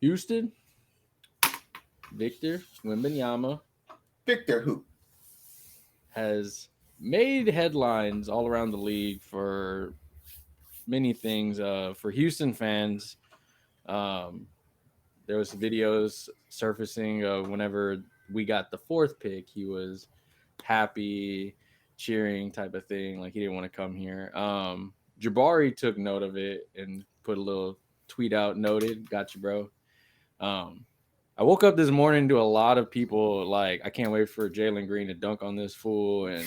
Houston, Victor Wembanyama Victor who? has made headlines all around the league for many things. For Houston fans, um, there was videos surfacing of whenever we got the fourth pick, he was happy, cheering type of thing. Like he didn't want to come here. Jabari took note of it and put a little tweet out, noted, got you, bro. Um, I woke up this morning to a lot of people like, I can't wait for Jalen Green to dunk on this fool and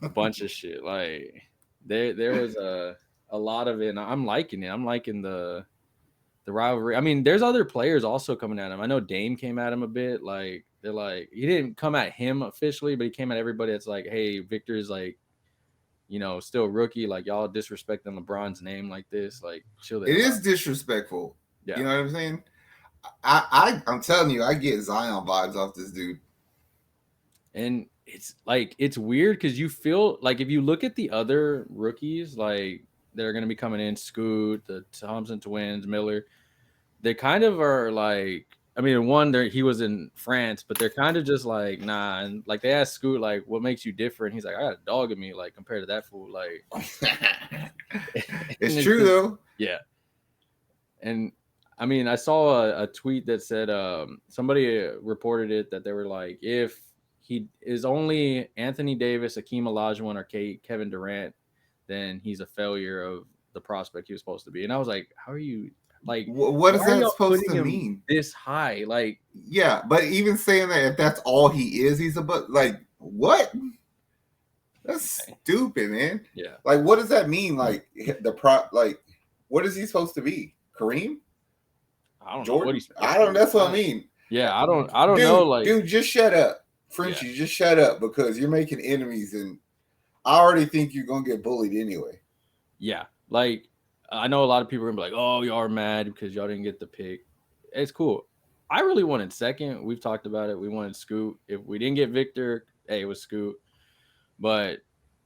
a bunch of shit. Like there was a lot of it. And I'm liking it. I'm liking the rivalry. I mean, there's other players also coming at him. I know Dame came at him a bit. Like they're like he didn't come at him officially, but he came at everybody. That's like, hey, Victor is like, still rookie. Like y'all disrespecting LeBron's name like this. Like chill the It hell is out. disrespectful. Yeah, You know what I'm saying? I'm telling you, I get Zion vibes off this dude. and it's like it's weird because you feel like if you look at the other rookies, like they're gonna be coming in, Scoot, the Thompson twins, Miller. They kind of are like, I mean, one there he was in France, but they're kind of just like nah. And like they asked Scoot like, what makes you different? He's like, I got a dog in me, like compared to that fool, like. It's And it's true just though. yeah. And I mean, I saw a tweet that said somebody reported it that they were like, if he is only Anthony Davis, Akeem Olajuwon, or Kevin Durant, then he's a failure of the prospect he was supposed to be. And I was like, how are you like? What Why is are that y'all supposed putting to him mean? this high? Like, Yeah, but even saying that if that's all he is, he's a but like what? That's stupid, man. yeah, Like, what does that mean? Like the prop, like, what is he supposed to be? Kareem, I don't know what Jordan? he's supposed I to don't. be. That's what I mean. Yeah, I don't know. Dude, Like, dude, just shut up, yeah, Frenchie. Just shut up because you're making enemies, and I already think you're gonna get bullied anyway. yeah. Like, I know a lot of people are gonna be like, oh, y'all are mad because y'all didn't get the pick. It's cool. I really wanted second. We've talked about it. We wanted Scoot. If we didn't get Victor, hey, it was Scoot. But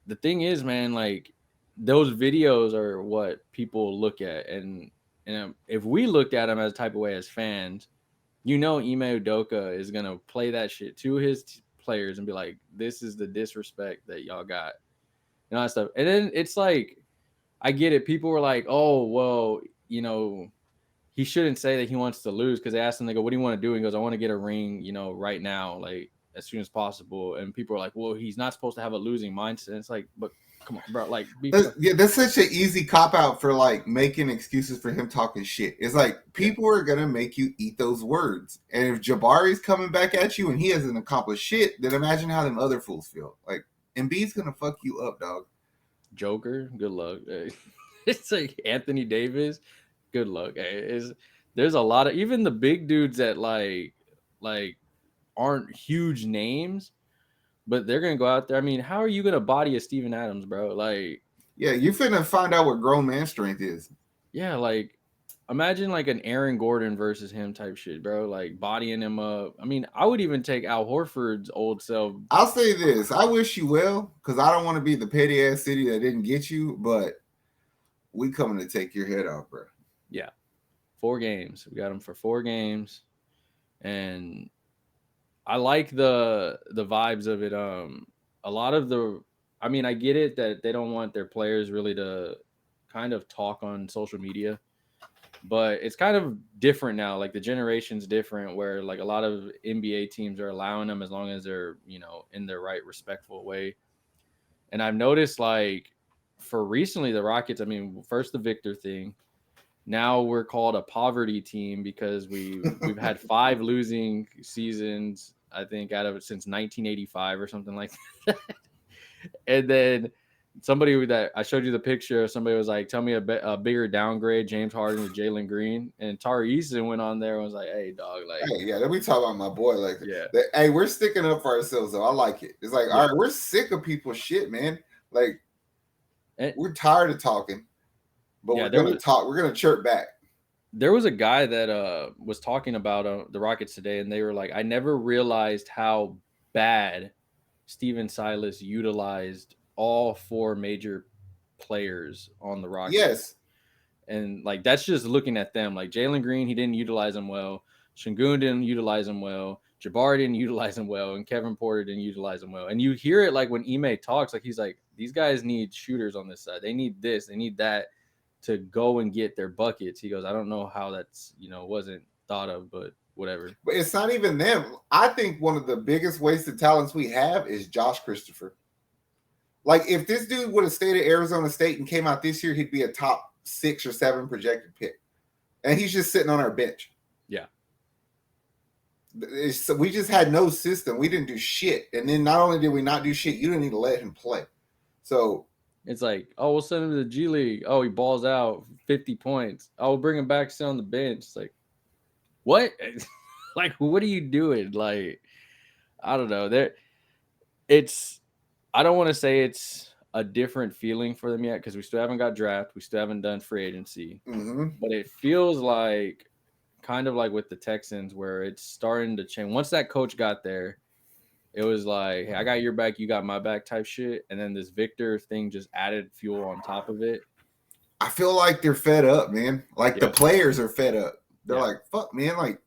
the thing is, man, like those videos are what people look at, and if we looked at them as a type of way as fans, Ime Udoka is gonna play that shit to his players and be like, "This is the disrespect that y'all got," and all that stuff. And then it's like, I get it. People were like, "Oh, well, he shouldn't say that he wants to lose," because they asked him, they go, "What do you want to do?" And he goes, "I want to get a ring, right now, like as soon as possible." And people are like, "Well, he's not supposed to have a losing mindset." And it's like, but come on, bro, like be Yeah, that's such an easy cop out for like making excuses for him talking shit. It's like yeah, people are gonna make you eat those words, and if Jabari's coming back at you and he hasn't accomplished shit, then imagine how them other fools feel. Like Embiid's gonna fuck you up, dog. Joker, good luck. It's like Anthony Davis, good luck. There's a lot of even the big dudes that like aren't huge names, but they're gonna go out there. I mean, how are you gonna body a Steven Adams, bro? Like, Yeah, you finna find out what grown man strength is. yeah, like imagine like an Aaron Gordon versus him type shit, bro. Like bodying him up. I mean, I would even take Al Horford's old self. I'll say this: I wish you well, because I don't want to be the petty ass city that didn't get you, but we coming to take your head off, bro. Yeah, 4 games. We got him for 4 games, and I like the vibes of it. A lot of I mean, I get it that they don't want their players really to kind of talk on social media, but it's kind of different now. Like the generation's different, where like a lot of NBA teams are allowing them as long as they're in their right respectful way. And I've noticed like for recently the Rockets. I mean, first the Victor thing. Now we're called a poverty team because we've had 5 losing seasons, I think, out of it since 1985 or something like that. And then somebody that I showed you the picture, somebody was like, "Tell me a bigger downgrade, James Harden to Jalen Green." And Tari Eason went on there and was like, "Hey, dog, like, Hey, yeah, let me talk about my boy. Like, yeah, hey, we're sticking up for ourselves, though. I like it. It's like, yeah." all right, we're sick of people's shit, man. Like, And we're tired of talking, but yeah, we're gonna talk. We're gonna chirp back. there was a guy that was talking about the Rockets today, and they were like, "I never realized how bad Steven Silas utilized all 4 major players on the Rockets." Yes, And like that's just looking at them. Like Jalen Green, he didn't utilize him well. Şengün didn't utilize him well. Jabari didn't utilize him well, and Kevin Porter didn't utilize him well. And you hear it like when Ime talks, like he's like, these guys need shooters on this side. They need this, they need that to go and get their buckets. He goes, I don't know how that's wasn't thought of, but whatever. But it's not even them. I think one of the biggest wasted talents we have is Josh Christopher. Like if this dude would have stayed at Arizona State and came out this year, he'd be a top 6 or 7 projected pick, and he's just sitting on our bench. Yeah. So we just had no system. We didn't do shit. And then not only did we not do shit, you didn't need to let him play. So it's like, oh, we'll send him to the G League. Oh, he balls out 50 points. Oh, we'll bring him back, sit on the bench. It's like, what? Like, what are you doing? Like, I don't know. I don't want to say it's a different feeling for them yet because we still haven't got draft. We still haven't done free agency. Mm-hmm. But it feels like kind of like with the Texans where it's starting to change. Once that coach got there, it was like, hey, I got your back, you got my back type shit. And then this Victor thing just added fuel on top of it. I feel like they're fed up, man. Like the players are fed up. They're like, fuck, man. Like,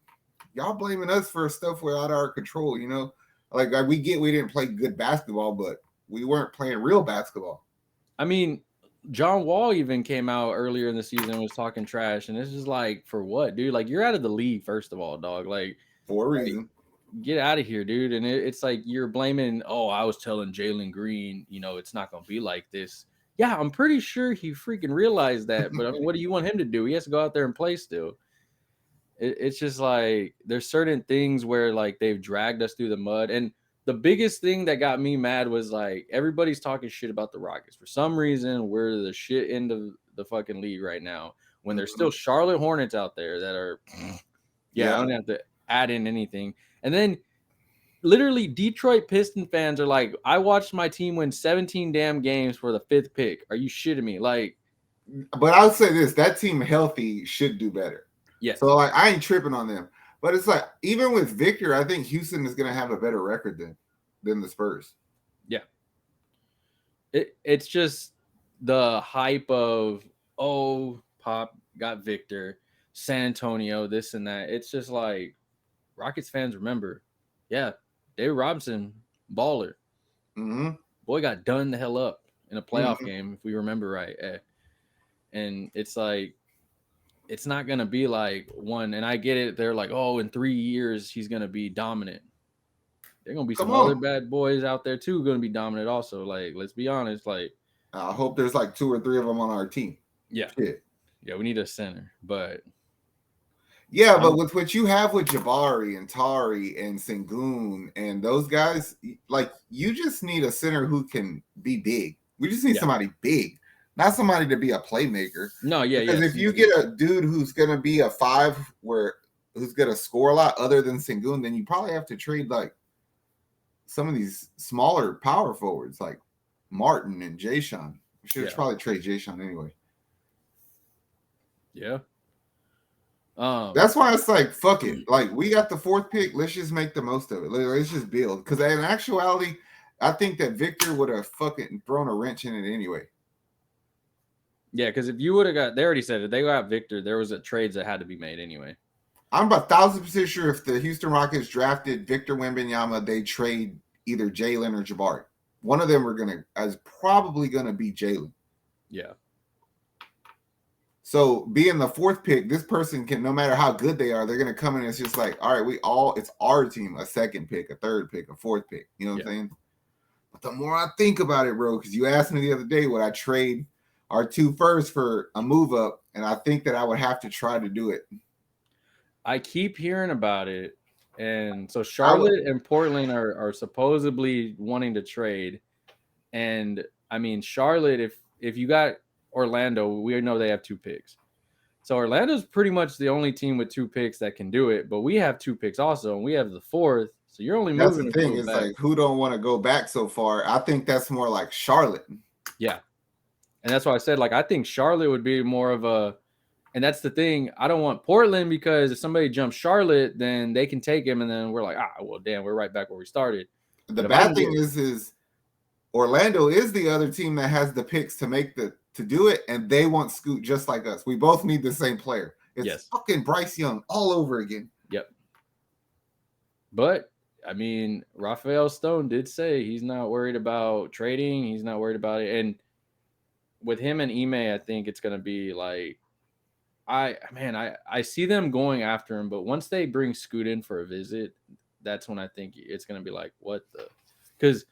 y'all blaming us for stuff we're out of our control, you know? Like we didn't play good basketball, but we weren't playing real basketball. I mean, John Wall even came out earlier in the season and was talking trash. And it's just like, for what, dude? Like, you're out of the league, first of all, dog. Like, for a reason. Get out of here, dude. And it's like you're blaming, oh, I was telling Jalen Green, it's not going to be like this. Yeah, I'm pretty sure he freaking realized that. But I mean, what do you want him to do? He has to go out there and play still. It's just like there's certain things where like they've dragged us through the mud. And the biggest thing that got me mad was like everybody's talking shit about the Rockets. For some reason, we're the shit end of the fucking league right now when there's still Charlotte Hornets out there that are, I don't have to add in anything. And then literally Detroit Piston fans are like, I watched my team win 17 damn games for the 5th pick. Are you shitting me? Like, but I would say this, that team healthy should do better. Yes. So like I ain't tripping on them. But it's like even with Victor, I think Houston is gonna have a better record than the Spurs. Yeah. It's just the hype of, oh, Pop got Victor, San Antonio, this and that. It's just like Rockets fans remember, David Robinson, baller. Mm-hmm. Boy got done the hell up in a playoff game, if we remember right. And it's like, it's not going to be like one. And I get it. They're like, oh, in 3 years, he's going to be dominant. There are going to be some other bad boys out there, too, going to be dominant also. Like, let's be honest. Like, I hope there's like 2 or 3 of them on our team. Yeah. Shit. Yeah, we need a center. But but with what you have with Jabari and Tari and Sengun and those guys, like you just need a center who can be big. We just need somebody big, not somebody to be a playmaker. No, because if you get a dude who's gonna be a 5 who's gonna score a lot other than Sengun, then you probably have to trade like some of these smaller power forwards like Martin and Jason. We should probably trade Jason anyway. Yeah. That's why it's like, fuck it. Like, we got the 4th pick. Let's just make the most of it. Let's just build. Because in actuality, I think that Victor would have fucking thrown a wrench in it anyway. Yeah, because if you would have they already said it. They got Victor. There was trades that had to be made anyway. I'm about 1,000% sure if the Houston Rockets drafted Victor Wembanyama, they trade either Jalen or Jabari. One of them is probably going to be Jalen. Yeah. So being the 4th pick, this person can, no matter how good they are, they're going to come in and it's just like, all right, it's our team, a 2nd pick, a 3rd pick, a 4th pick. You know what I'm saying? But the more I think about it, bro, because you asked me the other day, would I trade our 2 firsts for a move up? And I think that I would have to try to do it. I keep hearing about it. And so Charlotte and Portland are supposedly wanting to trade. And I mean, Charlotte, if you got Orlando, we know they have 2 picks. So Orlando's pretty much the only team with 2 picks that can do it, but we have 2 picks also, and we have the 4th. So you're only moving. That's the thing. It's back. Like, who don't want to go back so far? I think that's more like Charlotte. Yeah. And that's why I said, like, I think Charlotte would be more of a, and that's the thing. I don't want Portland because if somebody jumps Charlotte, then they can take him, and then we're like, well, damn, we're right back where we started. The bad thing is Orlando is the other team that has the picks to make the to do it, and they want Scoot just like us. We both need the same player. It's Yes. fucking Bryce Young all over again. Yep. But I mean, Raphael Stone did say he's not worried about trading. He's not worried about it. And with him and Ime, I think it's gonna be like I see them going after him, but once they bring Scoot in for a visit, that's when I think it's gonna be like, what the? Because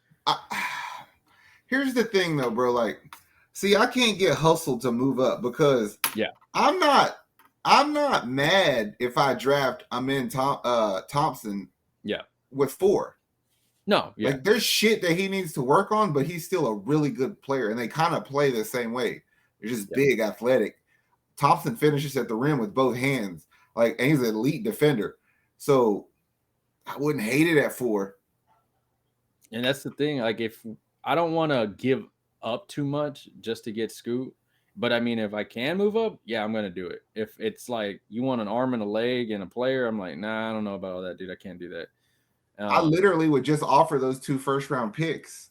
here's the thing though, bro. Like, see, I can't get hustled to move up because yeah, I'm not mad if I draft Thompson yeah, with 4. no, yeah, Like, there's shit that he needs to work on, but he's still a really good player, and they kind of play the same way. They're just yeah. big, athletic. Thompson finishes at the rim with both hands, like, and he's an elite defender. So I wouldn't hate it at 4. And that's the thing. Like, if I don't want to give up too much just to get Scoot, but I mean, if I can move up, yeah, I'm gonna do it. If it's like you want an arm and a leg and a player, I'm like, nah, I don't know about all that, dude. I can't do that. I literally would just offer those 2 first-round picks,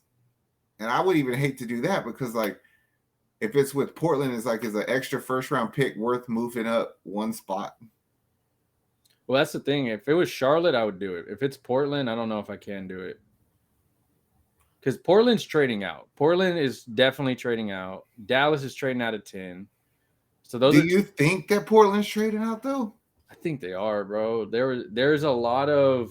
and I would even hate to do that because, like, if it's with Portland, it's like, is an extra first-round pick worth moving up 1 spot? Well, that's the thing. If it was Charlotte, I would do it. If it's Portland, I don't know if I can do it. Because Portland's trading out. Portland is definitely trading out. Dallas is trading out of 10. So those Do you think that Portland's trading out though? I think they are, bro. There's a lot of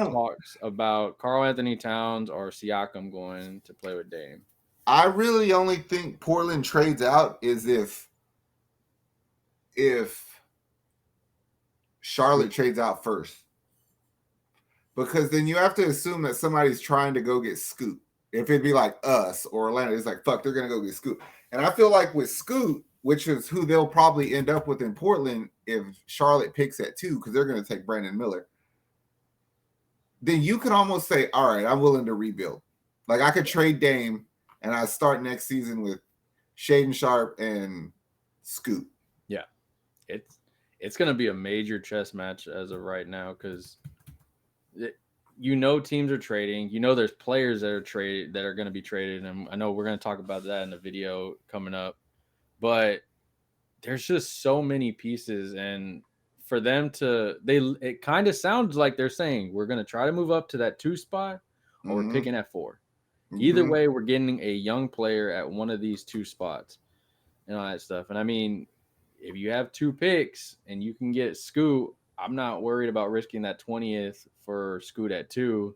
talks about Karl Anthony Towns or Siakam going to play with Dame. I really only think Portland trades out is if Charlotte trades out first. Because then you have to assume that somebody's trying to go get Scoot. If it'd be like us or Atlanta, it's like, fuck, they're going to go get Scoot. And I feel like with Scoot, which is who they'll probably end up with in Portland if Charlotte picks at 2, because they're going to take Brandon Miller, then you could almost say, all right, I'm willing to rebuild. Like, I could trade Dame, and I start next season with Shaden Sharp and Scoot. Yeah. It's going to be a major chess match as of right now because teams are trading. There's players that are going to be traded, and I know we're going to talk about that in the video coming up. But there's just so many pieces, and for them it kind of sounds like they're saying we're going to try to move up to that 2 spot, or we're picking at 4. Either way, we're getting a young player at one of these 2 spots and all that stuff. And I mean, if you have 2 picks and you can get Scoot, I'm not worried about risking that 20th for Scoot at 2.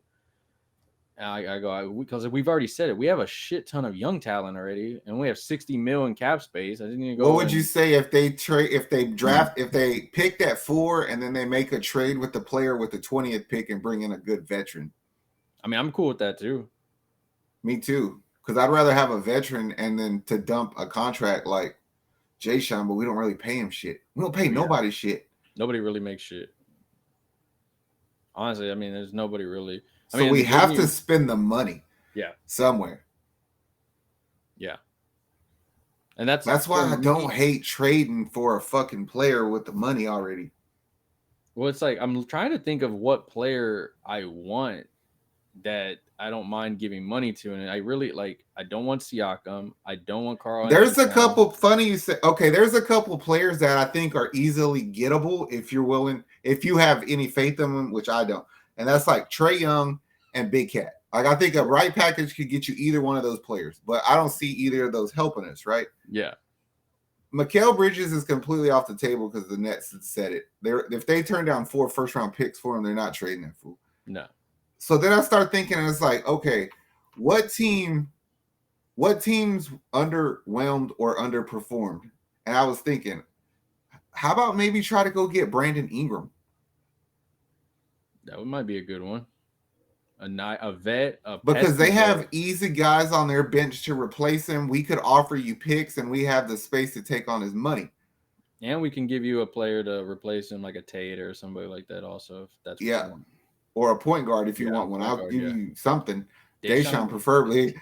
Because we've already said it. We have a shit ton of young talent already, and we have 60 mil in cap space. I didn't even go. What would you say if they picked at 4 and then they make a trade with the player with the 20th pick and bring in a good veteran? I mean, I'm cool with that too. Me too, because I'd rather have a veteran and then to dump a contract like Jay Sean, but we don't really pay him shit. We don't pay nobody shit. Nobody really makes shit. Honestly, I mean, there's nobody really. So we have to spend the money. Yeah. Somewhere. Yeah. And that's why I don't hate trading for a fucking player with the money already. Well, it's like I'm trying to think of what player I want that I don't mind giving money to, and I really I don't want Siakam. I don't want Karl. There's a couple funny you say. Okay, there's a couple players that I think are easily gettable if you're willing, if you have any faith in them, which I don't. And that's like Trea Young and Big Cat. Like, I think a right package could get you either one of those players, but I don't see either of those helping us, right? Yeah. Mikal Bridges is completely off the table because the Nets had said it. If they turn down 4 first-round picks for him, they're not trading that fool. No. So then I start thinking, and it's like, okay, what teams underwhelmed or underperformed? And I was thinking, how about maybe try to go get Brandon Ingram? That might be a good one. A vet, because they have easy guys on their bench to replace him. We could offer you picks, and we have the space to take on his money. And we can give you a player to replace him, like a Tate or somebody like that. Also, if that's what you want. Or a point guard if you want one. I'll give you something. Deshaun preferably.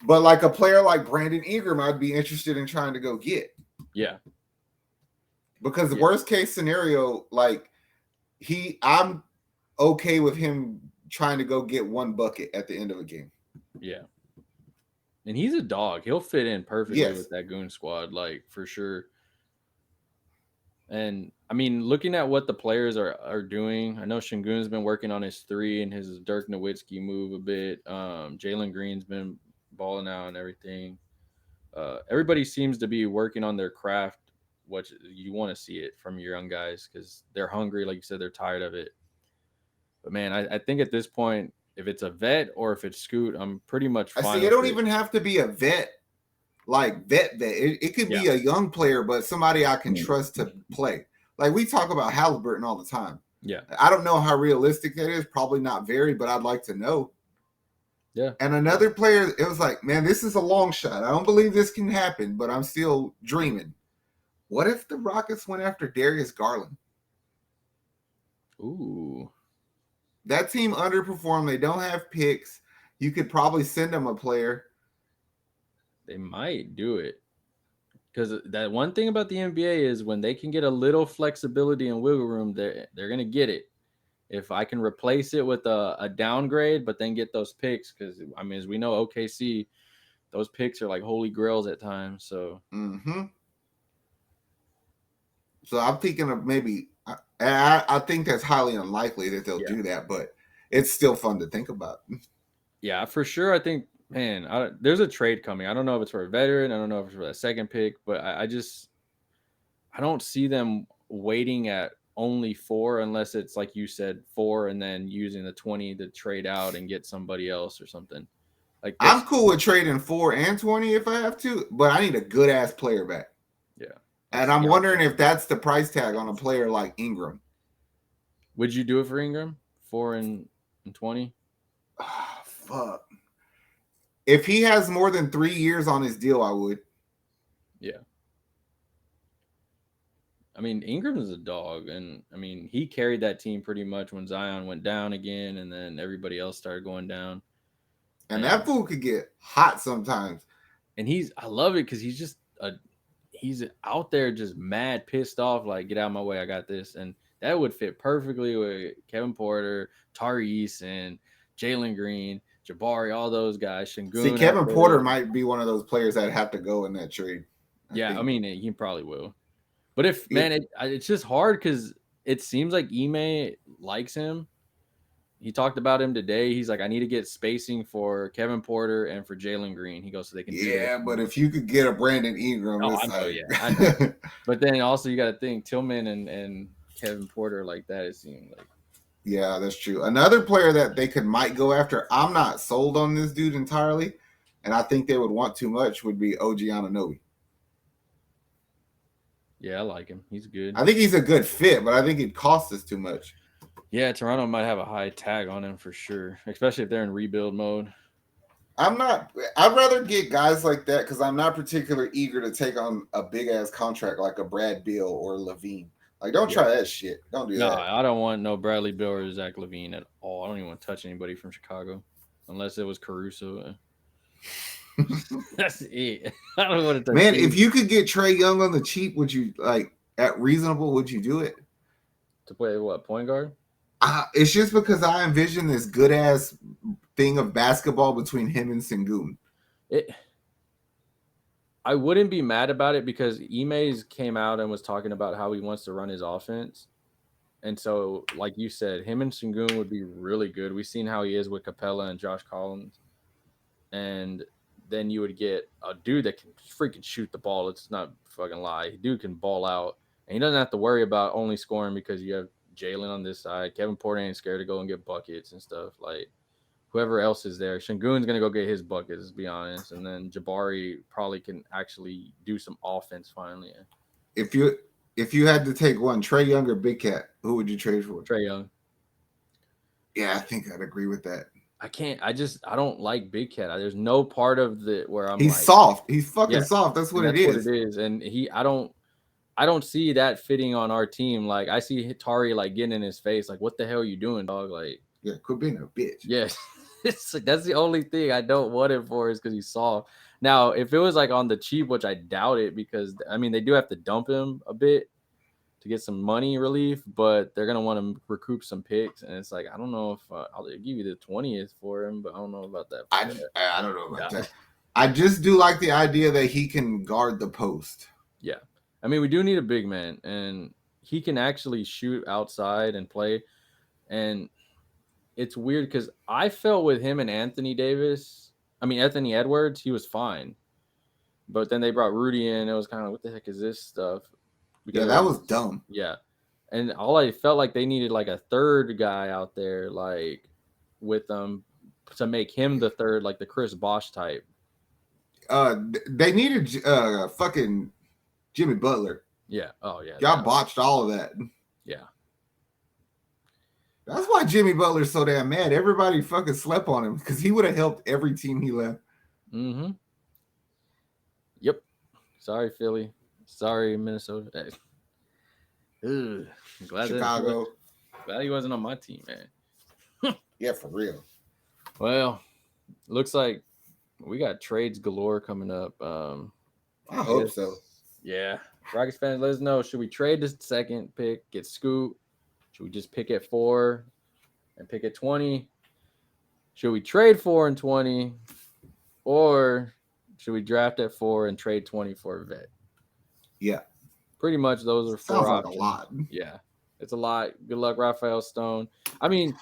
But like a player like Brandon Ingram, I'd be interested in trying to go get. Yeah. Because the worst case scenario, like I'm okay with him trying to go get 1 bucket at the end of a game. Yeah. And he's a dog. He'll fit in perfectly Yes. with that goon squad, like for sure. And I mean, looking at what the players are doing, I know Shingun's been working on his three and his Dirk Nowitzki move a bit. Jalen Green's been balling out and everything. Everybody seems to be working on their craft. What you want to see it from your young guys because they're hungry, like you said, they're tired of it. But man, I think at this point, if it's a vet or if it's Scoot, I'm pretty much I fine see. It with don't it. even have to be a vet, like vet. It could be Yeah. a young player, but somebody I can trust to play. Like we talk about Halliburton all the time. Yeah. I don't know how realistic that is. Probably not very, but I'd like to know. Yeah. And another player, it was like, man, this is a long shot. I don't believe this can happen, but I'm still dreaming. What if the Rockets went after Darius Garland? Ooh. That team underperformed. They don't have picks. You could probably send them a player. They might do it. Because that one thing about the NBA is when they can get a little flexibility and wiggle room, they're gonna get it. If I can replace it with a downgrade, but then get those picks, because I mean, as we know, OKC, those picks are like holy grails at times. So So I'm thinking of maybe. I think that's highly unlikely that they'll do that, but it's still fun to think about. Yeah, for sure. I think, man, there's a trade coming. I don't know if it's for a veteran. I don't know if it's for a second pick, but I don't see them waiting at only 4 unless it's like you said 4 and then using the 20 to trade out and get somebody else or something. Like I'm that's cool with trading 4 and 20 if I have to, but I need a good ass player back. yeah. And I'm wondering if that's the price tag on a player like Ingram. Would you do it for Ingram? 4 and 20? Oh, fuck. If he has more than 3 years on his deal, I would. Yeah. I mean, Ingram's a dog, and I mean, he carried that team pretty much when Zion went down again, and then everybody else started going down. And that fool could get hot sometimes. And I love it because he's out there just mad, pissed off, like, get out of my way, I got this. And that would fit perfectly with Kevin Porter, Tyrese, and Jalen Green, Jabari, all those guys. Shingun. See, Kevin Porter might be one of those players that have to go in that trade. I mean, he probably will. But it's just hard because it seems like Ime likes him. He talked about him today. He's like, I need to get spacing for Kevin Porter and for Jalen Green. He goes, so they can do this. Yeah, but if you could get a Brandon Ingram, I know. But then also you got to think Tillman and Kevin Porter like that. It seemed like. Yeah, that's true. Another player that they might go after. I'm not sold on this dude entirely, and I think they would want too much. Would be OG Anunoby. Yeah, I like him. He's good. I think he's a good fit, but I think it costs us too much. Yeah, Toronto might have a high tag on him for sure, especially if they're in rebuild mode. I'd rather get guys like that because I'm not particularly eager to take on a big ass contract like a Brad Beal or Levine. Like, don't try that shit. Don't do that. No, I don't want no Bradley Beal or Zach LaVine at all. I don't even want to touch anybody from Chicago unless it was Caruso. That's it. I don't want to touch. Man, if you could get Trea Young on the cheap, would you at reasonable? Would you do it to play what point guard? It's just because I envision this good ass thing of basketball between him and Sengun. I wouldn't be mad about it because Ime's came out and was talking about how he wants to run his offense. And so, like you said, him and Sengun would be really good. We've seen how he is with Capella and Josh Collins. And then you would get a dude that can freaking shoot the ball. Let's not fucking lie. Dude can ball out. And he doesn't have to worry about only scoring because you have Jalen on this side. Kevin Porter ain't scared to go and get buckets and stuff. Like, whoever else is there. Shingun's going to go get his buckets, let's be honest. And then Jabari probably can actually do some offense finally. If you had to take one, Trea Young or Big Cat, who would you trade for? Trea Young. Yeah, I think I'd agree with that. I don't like Big Cat. There's no part of where he's soft. He's fucking soft. That's what it is. What it is. And I don't see that fitting on our team. Like, I see Tari like getting in his face. Like, what the hell are you doing, dog? Like, yeah, quit being a bitch. Yes. It's like, that's the only thing I don't want it for is because he's soft. Now, if it was like on the cheap, which I doubt it, because I mean they do have to dump him a bit to get some money relief, but they're gonna want to recoup some picks, and it's like I don't know if I'll give you the 20th for him, but I don't know about that. I don't know about that. I just do like the idea that he can guard the post. Yeah. I mean, we do need a big man, and he can actually shoot outside and play. And it's weird because I felt with him and Anthony Edwards, he was fine. But then they brought Rudy in. It was kind of, what the heck is this stuff? Yeah, that was dumb. Yeah. And all I felt like they needed like a third guy out there, like with them to make him the third, like the Chris Bosh type. They needed fucking Jimmy Butler. Yeah. Oh, yeah. Y'all botched all of that. Yeah. That's why Jimmy Butler's so damn mad. Everybody fucking slept on him because he would have helped every team he left. Mm-hmm. Yep. Sorry, Philly. Sorry, Minnesota. Hey. Ugh. Chicago. Glad he wasn't on my team, man. Yeah, for real. Well, looks like we got trades galore coming up. I hope so. Yeah. Rockets fans, let us know. Should we trade this second pick, get Scoot? Should we just pick at 4 and pick at 20? Should we trade 4 and 20? Or should we draft at 4 and trade 20 for a vet? Yeah. Pretty much those are 4 Sounds options. like a lot. Yeah. It's a lot. Good luck, Raphael Stone. I mean,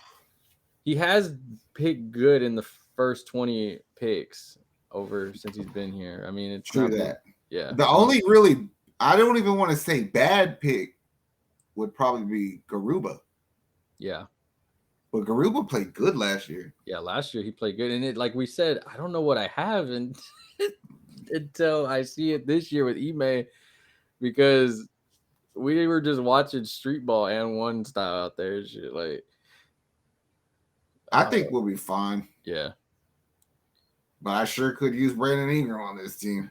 he has picked good in the first 20 picks since he's been here. I mean, it's true that. Yeah. The only really, I don't even want to say bad pick would probably be Garuba. Yeah. But Garuba played good last year. Yeah, last year he played good. And it, like we said, I don't know what I have until I see it this year with Ime, because we were just watching street ball and one style out there and shit. Like, I think we'll be fine. Yeah. But I sure could use Brandon Ingram on this team.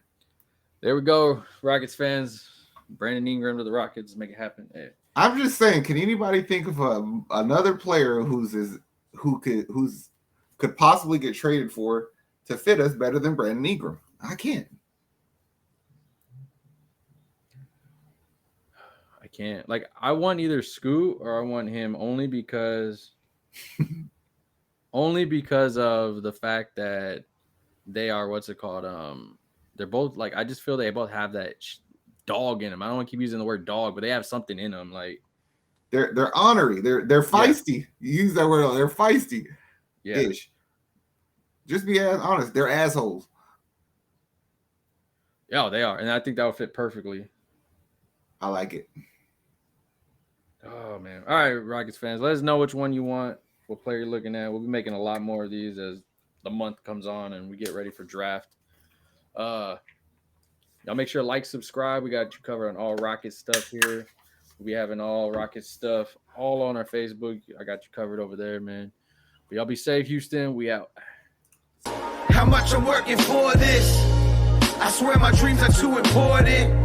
There we go, Rockets fans. Brandon Ingram to the Rockets, make it happen. Hey. I'm just saying, can anybody think of another player who could possibly get traded for to fit us better than Brandon Ingram? I can't. I can't. Like, I want either Scoot or I want him only because of the fact that they are, what's it called? They're both like, I just feel they both have that dog in them. I don't want to keep using the word dog, but they have something in them. Like, they're ornery. They're feisty. Yeah. You use that word. They're feisty. Yeah. Ish. Just be honest. They're assholes. Yeah, they are, and I think that would fit perfectly. I like it. Oh man! All right, Rockets fans, let us know which one you want. What player you're looking at. We'll be making a lot more of these as the month comes on and we get ready for draft. Y'all make sure to like, subscribe. We got you covered on all Rockets stuff here. We having all Rockets stuff all on our Facebook. I got you covered over there, man. But y'all be safe, Houston. We out. How much I'm working for this? I swear my dreams are too important.